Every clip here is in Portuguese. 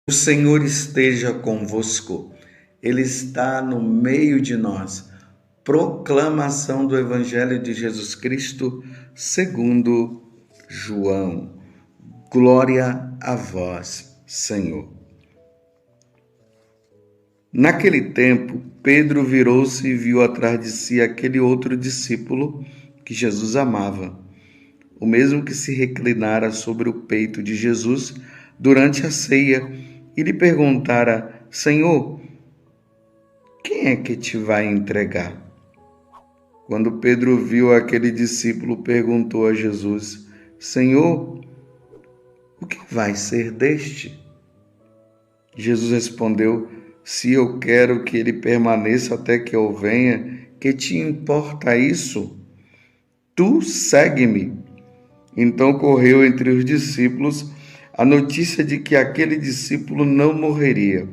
O Senhor esteja convosco, Ele está no meio de nós. Proclamação do Evangelho de Jesus Cristo, segundo João. Glória a vós, Senhor. Naquele tempo, Pedro virou-se e viu atrás de si aquele outro discípulo que Jesus amava, o mesmo que se reclinara sobre o peito de Jesus durante a ceia, e lhe perguntara: Senhor, quem é que te vai entregar? Quando Pedro viu aquele discípulo, perguntou a Jesus: Senhor, o que vai ser deste? Jesus respondeu: Se eu quero que ele permaneça até que eu venha, que te importa isso? Tu segue-me. Então correu entre os discípulos a notícia de que aquele discípulo não morreria.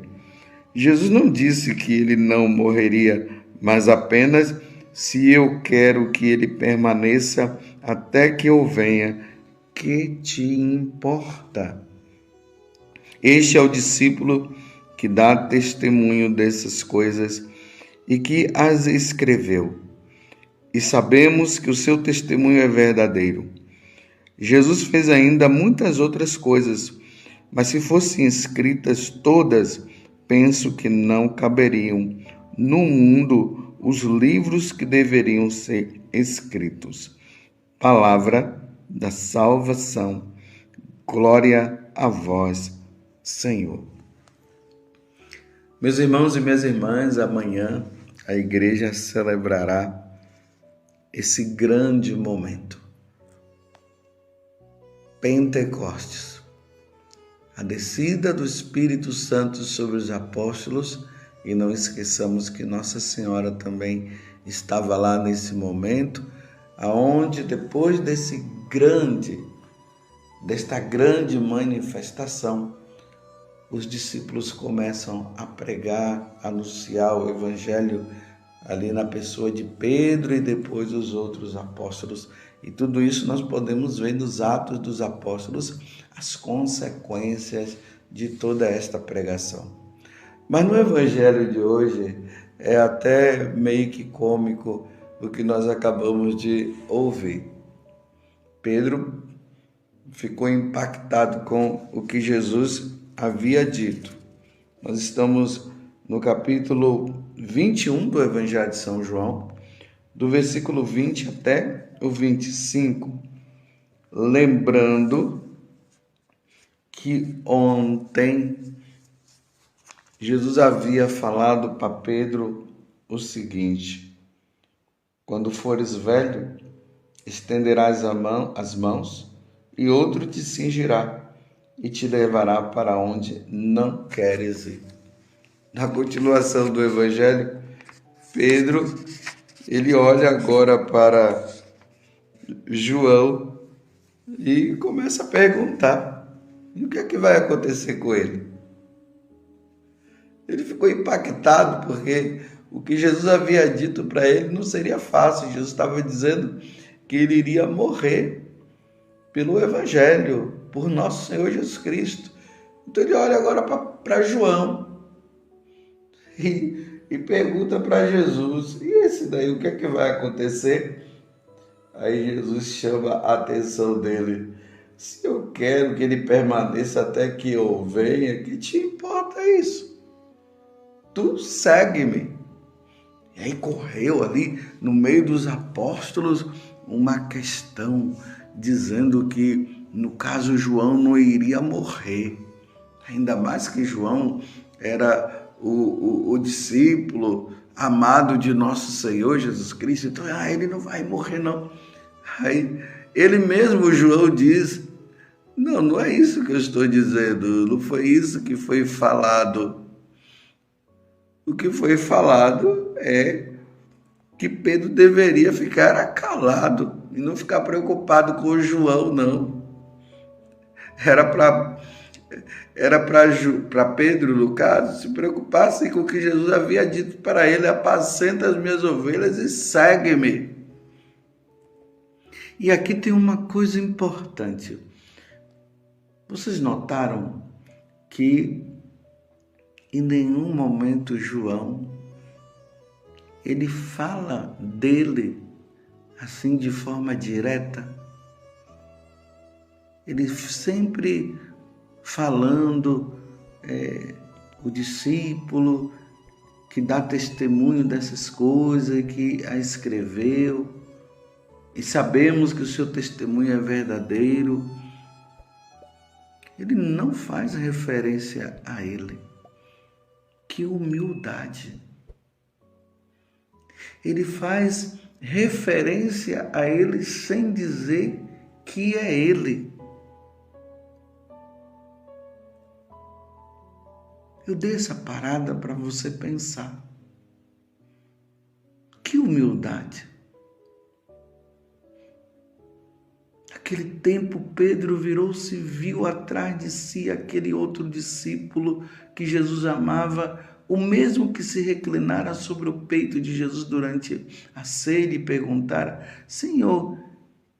Jesus não disse que ele não morreria, mas apenas: se eu quero que ele permaneça até que eu venha, que te importa? Este é o discípulo que dá testemunho dessas coisas e que as escreveu. E sabemos que o seu testemunho é verdadeiro. Jesus fez ainda muitas outras coisas, mas se fossem escritas todas, penso que não caberiam no mundo os livros que deveriam ser escritos. Palavra da salvação. Glória a vós, Senhor. Meus irmãos e minhas irmãs, amanhã a igreja celebrará esse grande momento. Pentecostes. A descida do Espírito Santo sobre os apóstolos, e não esqueçamos que Nossa Senhora também estava lá nesse momento, aonde depois desta grande manifestação, os discípulos começam a pregar, a anunciar o Evangelho ali na pessoa de Pedro e depois os outros apóstolos. E tudo isso nós podemos ver nos Atos dos Apóstolos, as consequências de toda esta pregação. Mas no Evangelho de hoje é até meio que cômico o que nós acabamos de ouvir. Pedro ficou impactado com o que Jesus havia dito. Nós estamos no capítulo 21 do Evangelho de São João, do versículo 20 até o 25, lembrando que ontem Jesus havia falado para Pedro o seguinte: quando fores velho, estenderás as mãos e outro te cingirá e te levará para onde não queres ir. Na continuação do Evangelho, Pedro, ele olha agora para João e começa a perguntar: e o que é que vai acontecer com ele? Ele ficou impactado porque o que Jesus havia dito para ele não seria fácil. Jesus estava dizendo que ele iria morrer pelo Evangelho, por nosso Senhor Jesus Cristo. Então ele olha agora para João e pergunta para Jesus: e esse daí, o que é que vai acontecer? Aí Jesus chama a atenção dele: se eu quero que ele permaneça até que eu venha, que te importa isso? Tu segue-me. E aí correu ali no meio dos apóstolos uma questão dizendo que, no caso, João não iria morrer. Ainda mais que João era o discípulo amado de nosso Senhor Jesus Cristo. Então, ele não vai morrer, não. Aí ele mesmo, João, diz: não é isso que eu estou dizendo, não foi isso que foi falado. O que foi falado é que Pedro deveria ficar calado e não ficar preocupado com o João, não. Era para Pedro, no caso, se preocupasse com o que Jesus havia dito para ele: apacenta as minhas ovelhas e segue-me. E aqui tem uma coisa importante. Vocês notaram que em nenhum momento João, ele fala dele assim de forma direta. Ele sempre falando o discípulo que dá testemunho dessas coisas, que a escreveu, e sabemos que o seu testemunho é verdadeiro. Ele não faz referência a ele. Que humildade! Ele faz referência a ele sem dizer que é ele. Eu dei essa parada para você pensar. Que humildade! Naquele tempo, Pedro virou-se e viu atrás de si aquele outro discípulo que Jesus amava, o mesmo que se reclinara sobre o peito de Jesus durante a ceia e perguntara: Senhor,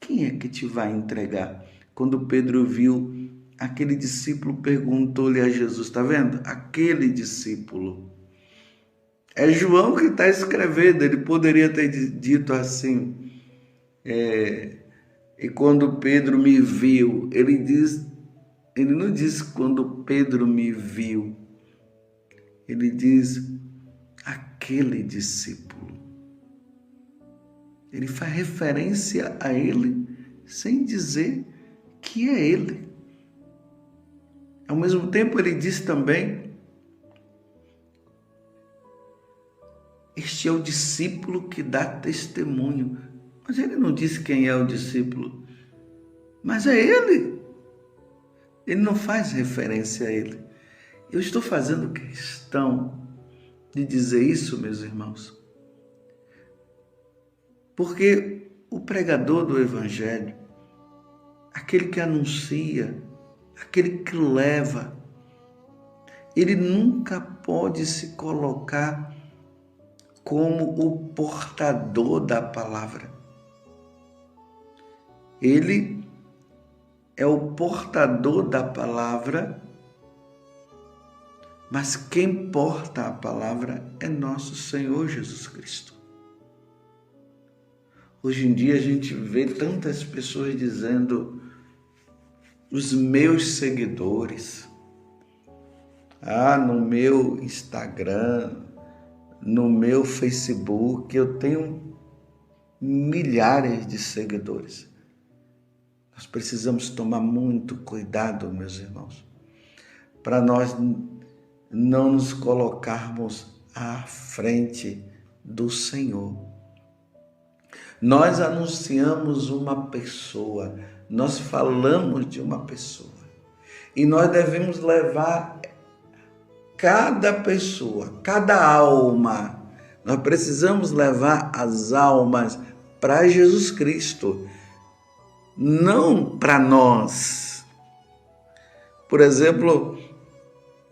quem é que te vai entregar? Quando Pedro viu aquele discípulo, perguntou-lhe a Jesus, está vendo? Aquele discípulo. É João que está escrevendo, ele poderia ter dito assim, e quando Pedro me viu, ele não diz quando Pedro me viu, ele diz aquele discípulo. Ele faz referência a ele sem dizer que é ele. Ao mesmo tempo, ele diz também: este é o discípulo que dá testemunho. Mas ele não diz quem é o discípulo, mas é ele. Ele não faz referência a ele. Eu estou fazendo questão de dizer isso, meus irmãos, porque o pregador do Evangelho, aquele que anuncia, aquele que leva, ele nunca pode se colocar como o portador da palavra. Ele é o portador da palavra, mas quem porta a palavra é nosso Senhor Jesus Cristo. Hoje em dia a gente vê tantas pessoas dizendo: os meus seguidores, no meu Instagram, no meu Facebook, eu tenho milhares de seguidores. Nós precisamos tomar muito cuidado, meus irmãos, para nós não nos colocarmos à frente do Senhor. Nós anunciamos uma pessoa, nós falamos de uma pessoa, e nós devemos levar cada pessoa, cada alma. Nós precisamos levar as almas para Jesus Cristo, não para nós. Por exemplo,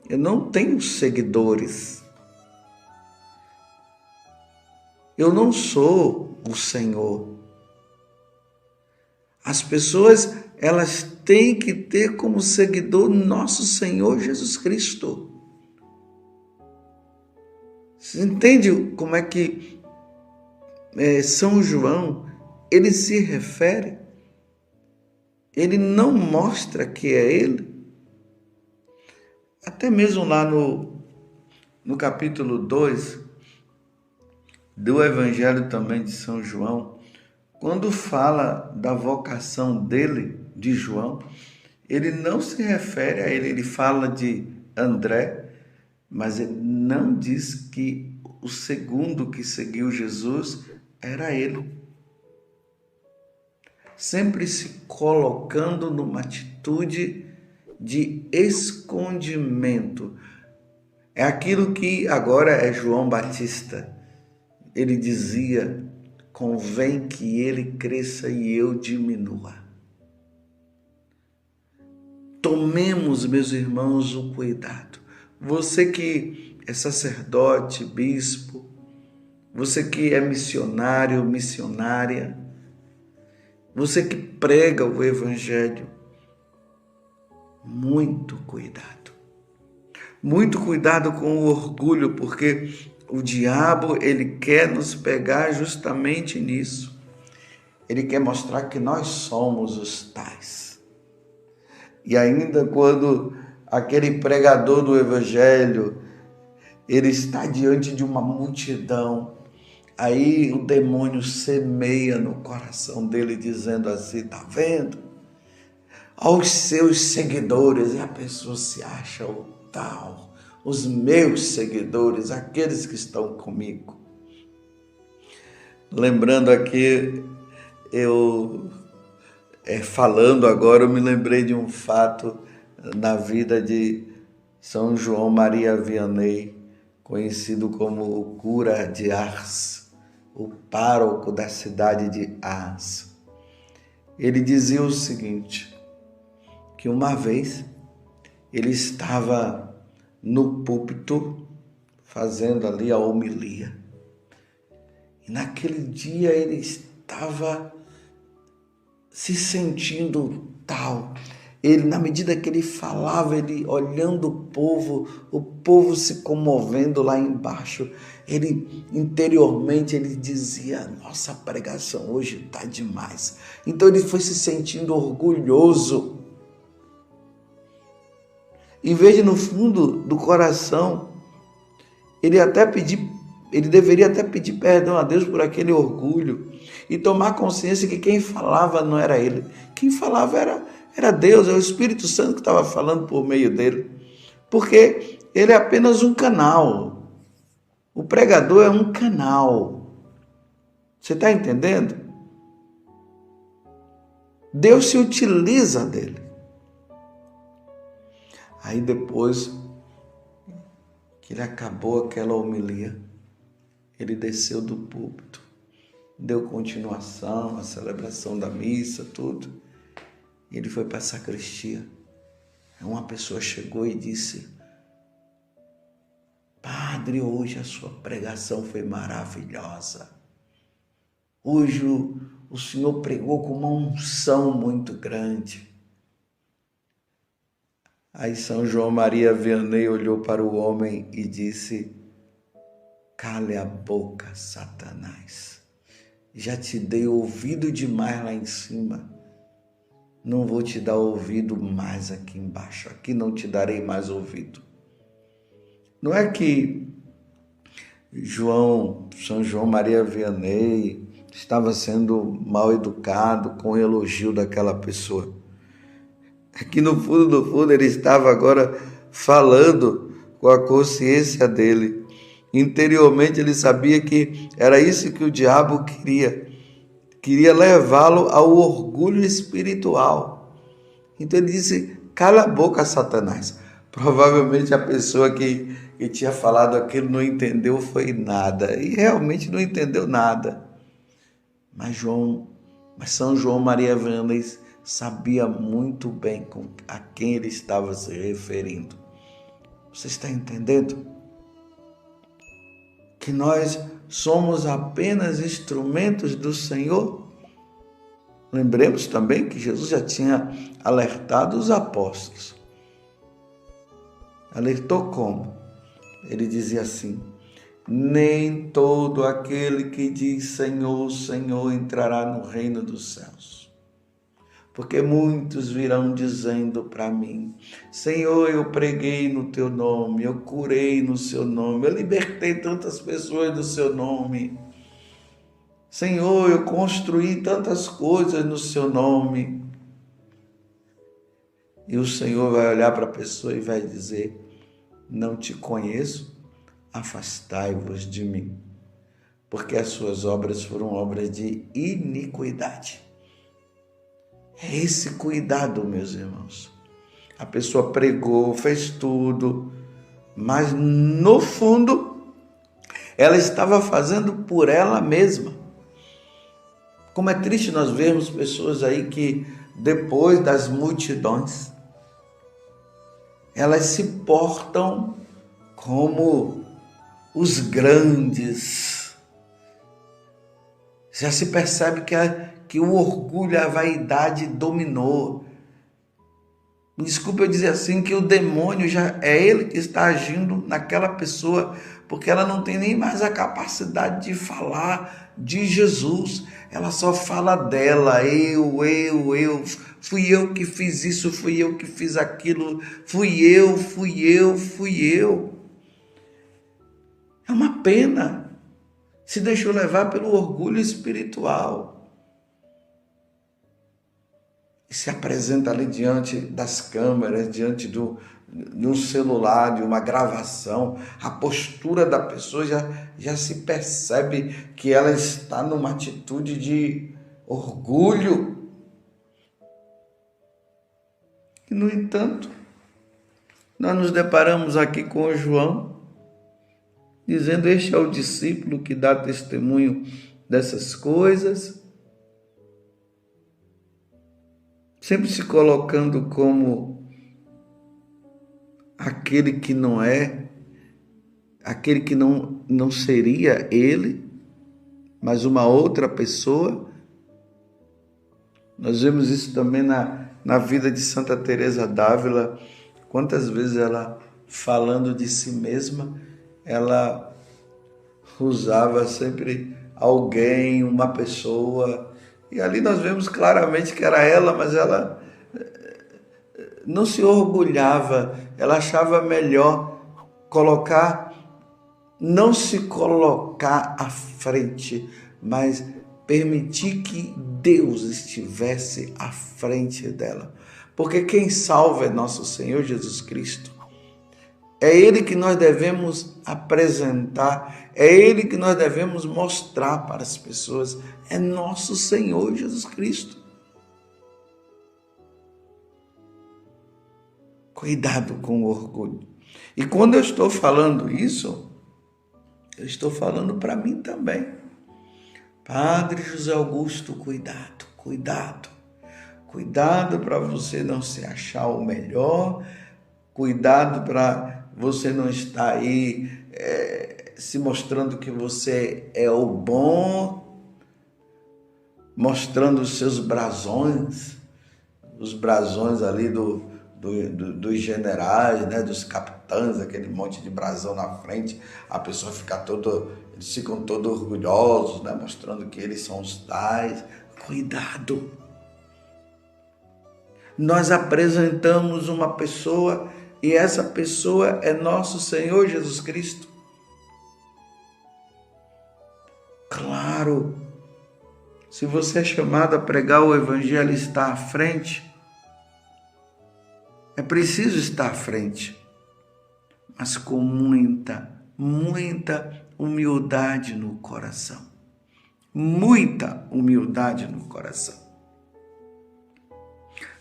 eu não tenho seguidores. Eu não sou o Senhor. As pessoas, elas têm que ter como seguidor nosso Senhor Jesus Cristo. Você entende como é que São João, ele se refere? Ele não mostra que é ele. Até mesmo lá no capítulo 2 do Evangelho também de São João, quando fala da vocação dele, de João, ele não se refere a ele, ele fala de André, mas ele não diz que o segundo que seguiu Jesus era ele. Sempre se colocando numa atitude de escondimento. É aquilo que agora é João Batista. Ele dizia: convém que ele cresça e eu diminua. Tomemos, meus irmãos, o cuidado. Você que é sacerdote, bispo, você que é missionário, missionária, você que prega o Evangelho, muito cuidado. Muito cuidado com o orgulho, porque o diabo, ele quer nos pegar justamente nisso. Ele quer mostrar que nós somos os tais. E ainda quando aquele pregador do evangelho, ele está diante de uma multidão, aí o demônio semeia no coração dele dizendo assim, tá vendo? Aos seus seguidores, e a pessoa se acha o tal, os meus seguidores, aqueles que estão comigo. Lembrando aqui, falando agora, eu me lembrei de um fato na vida de São João Maria Vianney, conhecido como o cura de Ars, o pároco da cidade de Ars. Ele dizia o seguinte, que uma vez ele estava no púlpito fazendo ali a homilia. E naquele dia ele estava se sentindo tal. Ele, na medida que ele falava, ele olhando o povo se comovendo lá embaixo, ele interiormente ele dizia, nossa, a pregação hoje está demais. Então ele foi se sentindo orgulhoso. Em vez de no fundo do coração, ele deveria até pedir perdão a Deus por aquele orgulho e tomar consciência que quem falava não era ele. Quem falava era Deus, é o Espírito Santo que estava falando por meio dele. Porque ele é apenas um canal. O pregador é um canal. Você está entendendo? Deus se utiliza dele. Aí depois que ele acabou aquela homilia, ele desceu do púlpito, deu continuação à celebração da missa, tudo. E ele foi para a sacristia. Uma pessoa chegou e disse, padre, hoje a sua pregação foi maravilhosa. Hoje o senhor pregou com uma unção muito grande. Aí São João Maria Vianney olhou para o homem e disse, cale a boca, Satanás. Já te dei ouvido demais lá em cima. Não vou te dar ouvido mais aqui embaixo. Aqui não te darei mais ouvido. Não é que São João Maria Vianney estava sendo mal educado com o elogio daquela pessoa. É que no fundo ele estava agora falando com a consciência dele. Interiormente ele sabia que era isso que o diabo queria. Queria levá-lo ao orgulho espiritual. Então ele disse, cala a boca, Satanás. Provavelmente a pessoa que tinha falado aquilo não entendeu foi nada. E realmente não entendeu nada. Mas São João Maria Vianney sabia muito bem a quem ele estava se referindo. Você está entendendo? Que nós somos apenas instrumentos do Senhor. Lembremos também que Jesus já tinha alertado os apóstolos. Alertou como? Ele dizia assim, nem todo aquele que diz Senhor, Senhor entrará no reino dos céus. Porque muitos virão dizendo para mim, Senhor, eu preguei no teu nome, eu curei no seu nome, eu libertei tantas pessoas do seu nome. Senhor, eu construí tantas coisas no seu nome. E o Senhor vai olhar para a pessoa e vai dizer, não te conheço, afastai-vos de mim, porque as suas obras foram obras de iniquidade. É esse cuidado, meus irmãos. A pessoa pregou, fez tudo, mas no fundo, ela estava fazendo por ela mesma. Como é triste nós vermos pessoas aí que, depois das multidões, elas se portam como os grandes. Já se percebe que o orgulho, a vaidade dominou. Desculpa eu dizer assim, que o demônio já é ele que está agindo naquela pessoa, porque ela não tem nem mais a capacidade de falar de Jesus. Ela só fala dela, eu. Fui eu que fiz isso, fui eu que fiz aquilo, fui eu. É uma pena. Se deixou levar pelo orgulho espiritual. E se apresenta ali diante das câmeras, diante de um celular, de uma gravação, a postura da pessoa já se percebe que ela está numa atitude de orgulho. E, no entanto, nós nos deparamos aqui com o João, dizendo: este é o discípulo que dá testemunho dessas coisas, sempre se colocando como aquele que não é, aquele que não seria ele, mas uma outra pessoa. Nós vemos isso também na vida de Santa Teresa d'Ávila. Quantas vezes ela, falando de si mesma, ela usava sempre alguém, uma pessoa, e ali nós vemos claramente que era ela, mas ela não se orgulhava, ela achava melhor não se colocar à frente, mas permitir que Deus estivesse à frente dela. Porque quem salva é nosso Senhor Jesus Cristo. É Ele que nós devemos apresentar, é Ele que nós devemos mostrar para as pessoas. É nosso Senhor Jesus Cristo. Cuidado com o orgulho. E quando eu estou falando isso, eu estou falando para mim também. Padre José Augusto, cuidado, cuidado. Cuidado para você não se achar o melhor. Cuidado para você não estar aí se mostrando que você é o bom, mostrando os seus brasões, os brasões ali dos generais, né, dos capitães, aquele monte de brasão na frente, a pessoa fica eles ficam todos orgulhosos, né, mostrando que eles são os tais. Cuidado! Nós apresentamos uma pessoa e essa pessoa é nosso Senhor Jesus Cristo. Claro, se você é chamado a pregar o Evangelho e está à frente, é preciso estar à frente, mas com muita humildade no coração. Muita humildade no coração.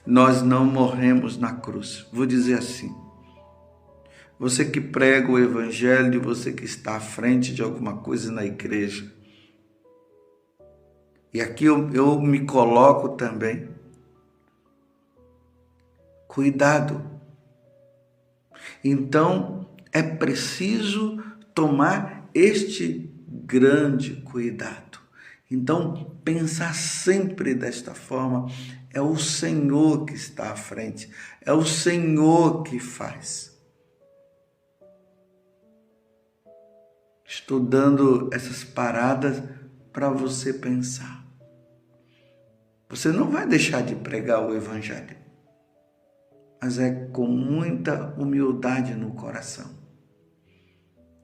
Nós não morremos na cruz. Vou dizer assim: você que prega o Evangelho, você que está à frente de alguma coisa na igreja, e aqui eu me coloco também. Cuidado. Então, é preciso tomar este grande cuidado. Então, pensar sempre desta forma: é o Senhor que está à frente, é o Senhor que faz. Estou dando essas paradas para você pensar. Você não vai deixar de pregar o Evangelho, mas é com muita humildade no coração.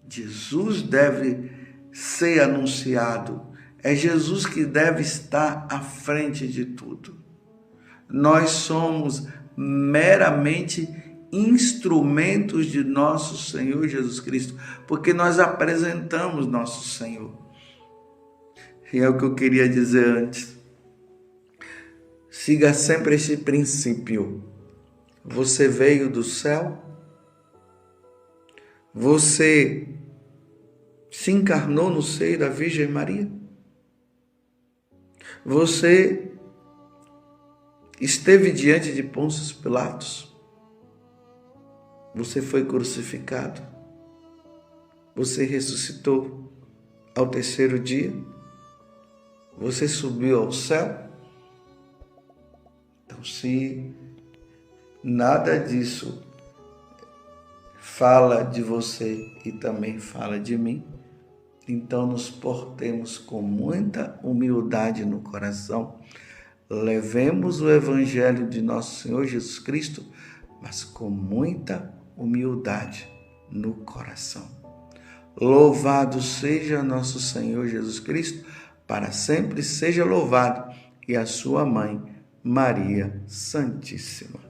Jesus deve ser anunciado, é Jesus que deve estar à frente de tudo. Nós somos meramente instrumentos de nosso Senhor Jesus Cristo, porque nós apresentamos nosso Senhor. E é o que eu queria dizer antes. Siga sempre esse princípio. Você veio do céu, você se encarnou no seio da Virgem Maria, você esteve diante de Pôncio Pilatos, você foi crucificado, você ressuscitou ao terceiro dia, você subiu ao céu. Então, se nada disso fala de você e também fala de mim. Então nos portemos com muita humildade no coração. Levemos o Evangelho de nosso Senhor Jesus Cristo, mas com muita humildade no coração. Louvado seja nosso Senhor Jesus Cristo, para sempre seja louvado, e a sua mãe, Maria Santíssima.